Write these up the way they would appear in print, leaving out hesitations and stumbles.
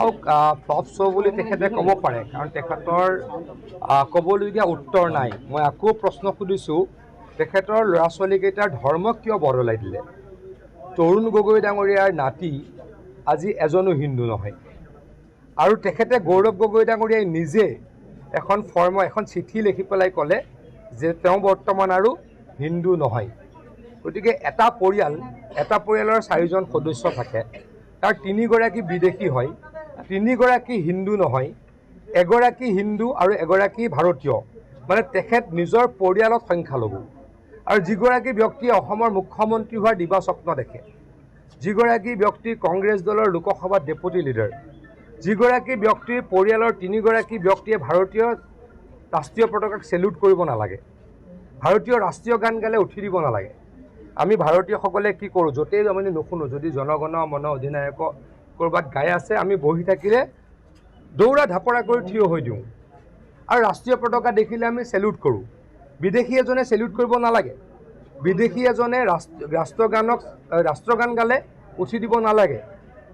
Flop show' বুলি তেখেতে ক'ব পাৰে, কাৰণ তেখেতৰ ক'বলগীয়া উত্তৰ নাই। মই আকৌ প্ৰশ্ন সুধিছোঁ, তেখেতৰ ল'ৰা ছোৱালীকেইটাৰ ধৰ্ম কিয় বদলাই দিলে? তৰুণ গগৈ ডাঙৰীয়াৰ নাতি আজি এজনো হিন্দু নহয়, আৰু তেখেতে গৌৰৱ গগৈ ডাঙৰীয়াই নিজে এখন চিঠি লিখি পেলাই ক'লে যে তেওঁ বৰ্তমান আৰু হিন্দু নহয়। গতিকে এটা পৰিয়ালৰ 4জন সদস্য থাকে, তাৰ 3গৰাকী বিদেশী হয়, 3গৰাকী হিন্দু নহয়, এগৰাকী হিন্দু আৰু এগৰাকী ভাৰতীয়, মানে তেখেত নিজৰ পৰিয়ালত সংখ্যালঘু। আৰু যিগৰাকী ব্যক্তিয়ে অসমৰ মুখ্যমন্ত্ৰী হোৱাৰ দিবা স্বপ্ন দেখে, যিগৰাকী ব্যক্তি কংগ্ৰেছ দলৰ লোকসভাত ডেপুটি লিডাৰ, যিগৰাকী ব্যক্তিৰ পৰিয়ালৰ 3গৰাকী ব্যক্তিয়ে ভাৰতীয় ৰাষ্ট্ৰীয় পতাকাক চেলুট কৰিব নালাগে, ভাৰতীয় ৰাষ্ট্ৰীয় গান গালে উঠি দিব নালাগে। আমি ভাৰতীয়সকলে কি কৰোঁ, য'তেই আমি নুশুনো, যদি জনগণ মন অধিনায়ক ক'ৰবাত গাই আছে, আমি বহি থাকিলে দৌৰা ঢাপৰা কৰি থিয় হৈ দিওঁ, আৰু ৰাষ্ট্ৰীয় পতাকা দেখিলে আমি চেলুট কৰোঁ। বিদেশী এজনে চেলুট কৰিব নালাগে, বিদেশী এজনে ৰাষ্ট্ৰগান গালে উঠি দিব নালাগে।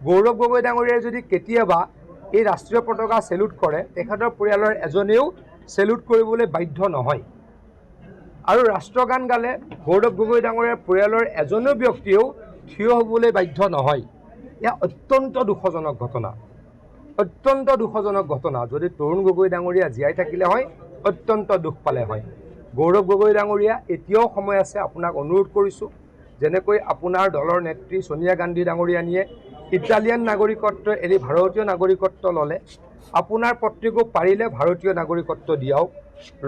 গৌৰৱ গগৈ ডাঙৰীয়াই যদি কেতিয়াবা এই ৰাষ্ট্ৰীয় পতাকা চেলুট কৰে, তেখেতৰ পৰিয়ালৰ এজনেও চেলুট কৰিবলৈ বাধ্য নহয়। আৰু ৰাষ্ট্ৰগান গালে গৌৰৱ গগৈ ডাঙৰীয়াৰ পৰিয়ালৰ এজনো ব্যক্তিয়েও থিয় হ'বলৈ বাধ্য নহয়। এয়া অত্যন্ত দুখজনক ঘটনা, অত্যন্ত দুখজনক ঘটনা। যদি তৰুণ গগৈ ডাঙৰীয়া জীয়াই থাকিলে হয়, অত্যন্ত দুখ পালে হয়। গৌৰৱ গগৈ ডাঙৰীয়া, এতিয়াও সময় আছে, আপোনাক অনুৰোধ কৰিছোঁ, যেনেকৈ আপোনাৰ দলৰ নেত্ৰী ছোনিয়া গান্ধী ডাঙৰীয়ানীয়ে ইটালিয়ান নাগৰিকত্ব এৰি ভাৰতীয় নাগৰিকত্ব ল'লে, আপোনাৰ পত্নীকো পাৰিলে ভাৰতীয় নাগৰিকত্ব দিয়াওক।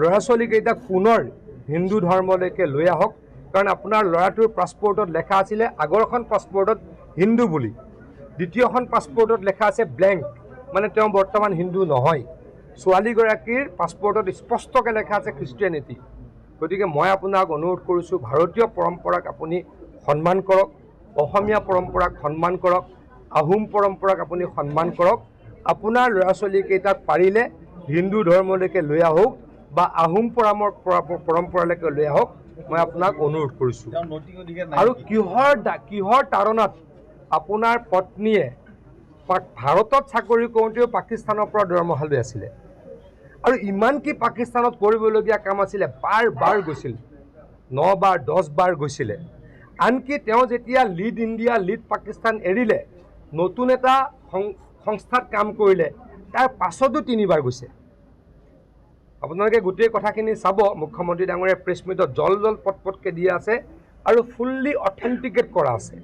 ল'ৰা ছোৱালীকেইটাক পুনৰ হিন্দু ধৰ্মলৈকে লৈ আহক, কাৰণ আপোনাৰ ল'ৰাটোৰ পাছপৰ্টত লেখা আছিলে, আগৰখন পাছপৰ্টত হিন্দু বুলি, দ্বিতীয়খন পাছপৰ্টত লেখা আছে ব্লেংক, মানে তেওঁ বৰ্তমান হিন্দু নহয়। ছোৱালীগৰাকীৰ পাছপৰ্টত স্পষ্টকৈ লেখা আছে খ্ৰীষ্টিয়ানিটি। গতিকে মই আপোনাক অনুৰোধ কৰিছোঁ, ভাৰতীয় পৰম্পৰাক আপুনি সন্মান কৰক, অসমীয়া পৰম্পৰাক সন্মান কৰক, আহোম পৰম্পৰাক আপুনি সন্মান কৰক। আপোনাৰ ল'ৰা ছোৱালীকেইটাক পাৰিলে হিন্দু ধৰ্মলৈকে লৈ আহক বা আহোম পৰম্পৰালৈকে লৈ আহক, মই আপোনাক অনুৰোধ কৰিছোঁ। আৰু কিহৰ তাৰণাত আপোনাৰ পত্নীয়ে ভাৰতত চাকৰি কৰোঁতেও পাকিস্তানৰ পৰা দৰমহা লৈ আছিলে, আৰু ইমান কি পাকিস্তানত কৰিবলগীয়া কাম আছিলে, বাৰ গৈছিল, 9 বাৰ 10 বাৰ গৈছিলে। আনকি তেওঁ যেতিয়া লিড ইণ্ডিয়া লিড পাকিস্তান এৰিলে, নতুন এটা সংস্থাত কাম কৰিলে, তাৰ পাছতো 3 বাৰ গৈছে। আপোনালোকে গোটেই কথাখিনি চাব, মুখ্যমন্ত্ৰী ডাঙৰীয়াৰ প্ৰেছ মিটত জল পটকৈ দিয়া আছে, আৰু ফুল্লি অথেণ্টিকেট কৰা আছে,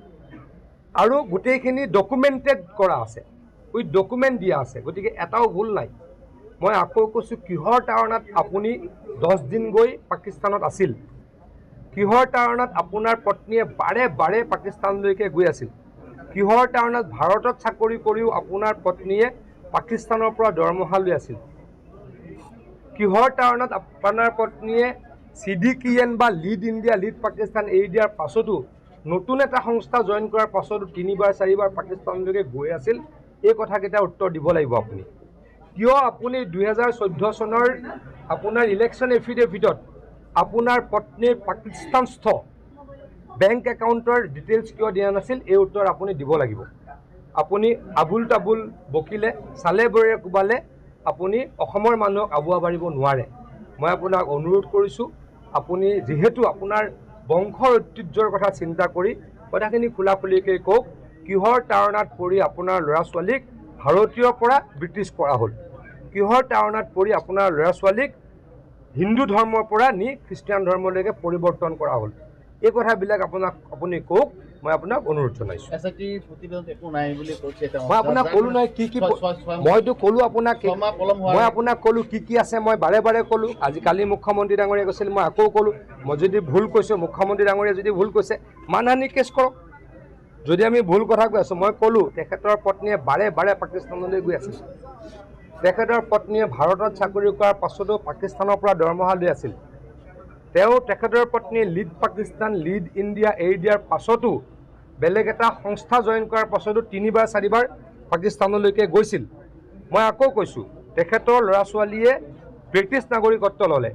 আৰু গোটেইখিনি ডকুমেণ্টেড কৰা আছে, উইথ ডকুমেণ্ট দিয়া আছে। গতিকে এটাও ভুল নাই। মই আকৌ কৈছোঁ, কিহৰ তাৰণাত আপুনি 10 দিন গৈ পাকিস্তানত আছিল? কিহৰ তাৰণাত আপোনাৰ পত্নীয়ে বাৰে পাকিস্তানলৈকে গৈ আছিল? কিহৰ তাৰণাত ভাৰতত চাকৰি কৰিও আপোনাৰ পত্নীয়ে পাকিস্তানৰ পৰা দৰমহা লৈ আছিল? কিহৰ তাৰণাত আপোনাৰ পত্নীয়ে CDKN বা লিড ইণ্ডিয়া লিড পাকিস্তান এৰি দিয়াৰ পাছতো, নতুন এটা সংস্থা জইন কৰাৰ পাছতো 3 বাৰ 4 বাৰ পাকিস্তানলৈকে গৈ আছিল? এই কথাকেইটাৰ উত্তৰ দিব লাগিব আপুনি। কিয় আপুনি 2014 চনৰ আপোনাৰ ইলেকশ্যন এফিডেভিটত আপোনাৰ পত্নীৰ পাকিস্তানস্থ বেংক একাউণ্টৰ ডিটেইলছ কিয় দিয়া নাছিল? এই উত্তৰ আপুনি দিব লাগিব। আপুনি আবুল তাবুল বকিলে, চালে বৰেৰে কোবালে আপুনি অসমৰ মানুহক আবুৱা বাঢ়িব নোৱাৰে। মই আপোনাক অনুৰোধ কৰিছোঁ, আপুনি যিহেতু আপোনাৰ বংশৰ ঐতিহ্যৰ কথা চিন্তা কৰি কথাখিনি খোলাখুলিকৈ কওক, কিহৰ তাৰণাত পৰি আপোনাৰ ল'ৰা ছোৱালীক ভাৰতীয়ৰ পৰা ব্ৰিটিছ কৰা হ'ল? কিহৰ তাৰণাত পৰি আপোনাৰ ল'ৰা ছোৱালীক হিন্দু ধৰ্মৰ পৰা নি খ্ৰীষ্টিয়ান ধৰ্মলৈকে পৰিৱৰ্তন কৰা হ'ল? এই কথাবিলাক আপুনি কওক, মই আপোনাক অনুৰোধ জনাইছোঁ। মই আপোনাক ক'লোঁ নহয় কি মইতো ক'লোঁ আপোনাক, মই আপোনাক ক'লোঁ কি আছে, মই বাৰে ক'লোঁ। কালি মুখ্যমন্ত্ৰী ডাঙৰীয়াই কৈছিল, মই আকৌ ক'লোঁ, মই যদি ভুল কৈছোঁ, মুখ্যমন্ত্ৰী ডাঙৰীয়াই যদি ভুল কৈছে, মানহানি কেছ কৰক। যদি আমি ভুল কথা কৈ আছোঁ, মই ক'লোঁ তেখেতৰ পত্নীয়ে বাৰে পাকিস্তানলৈ গৈ আছিল। তেখেতৰ পত্নীয়ে ভাৰতত চাকৰি কৰাৰ পাছতো পাকিস্তানৰ পৰা দৰমহা লৈ আছিল। তেখেতৰ পত্নীয়ে লিড পাকিস্তান লিড ইণ্ডিয়া এৰি দিয়াৰ পাছতো, বেলেগ এটা সংস্থা জইন কৰাৰ পাছতো 3 বাৰ 4 বাৰ পাকিস্তানলৈকে গৈছিল। মই আকৌ কৈছোঁ, তেখেতৰ ল'ৰা ছোৱালীয়ে ব্ৰিটিছ নাগৰিকত্ব ল'লে,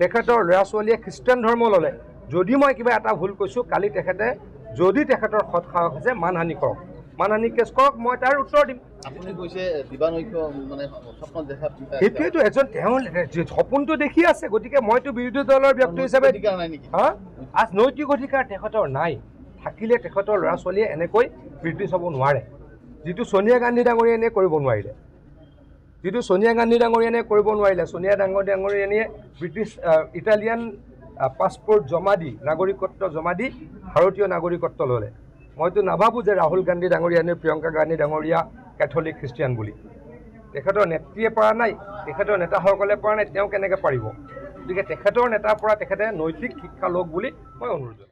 তেখেতৰ ল'ৰা ছোৱালীয়ে খ্ৰীষ্টান ধৰ্ম ল'লে। যদি মই কিবা এটা ভুল কৈছোঁ, কালি তেখেতৰ সৎ সাহস আছে, মানহানি কৰক, মানহানি কেছ কৰক, মই তাৰ উত্তৰ দিম। আপুনি কৈছে দিবানৈক্য মানে স্বপ্ন দেখা সেইটোৱেতো এজন তেওঁ সপোনটো দেখি আছে, গতিকে মইতো বিৰোধী দলৰ ব্যক্তি হিচাপে অধিকাৰ নাই নেকি? আজ নৈতিক অধিকাৰ তেখেতৰ নাই। থাকিলে তেখেতৰ ল'ৰা ছোৱালীয়ে এনেকৈ ব্ৰিটিছ হ'ব নোৱাৰে, যিটো ছোনিয়া গান্ধী ডাঙৰীয়ানীয়ে কৰিব নোৱাৰিলে। ছোনিয়া ডাঙৰীয়ানীয়ে ব্ৰিটিছ ইটালিয়ান পাছপৰ্ট জমা দি নাগৰিকত্ব জমা দি ভাৰতীয় নাগৰিকত্ব ল'লে। মইতো নাভাবোঁ যে ৰাহুল গান্ধী ডাঙৰীয়ানীয়ে প্ৰিয়ংকা গান্ধী ডাঙৰীয়া কেথলিক খ্ৰীষ্টিয়ান বুলি। তেখেতৰ নেত্ৰীয়ে পৰা নাই, তেখেতৰ নেতাসকলে পৰা নাই, তেওঁ কেনেকৈ পাৰিব? গতিকে তেখেতৰ নেতাৰ পৰা তেখেতে নৈতিক শিক্ষা লওক বুলি মই অনুৰোধ জনাইছোঁ।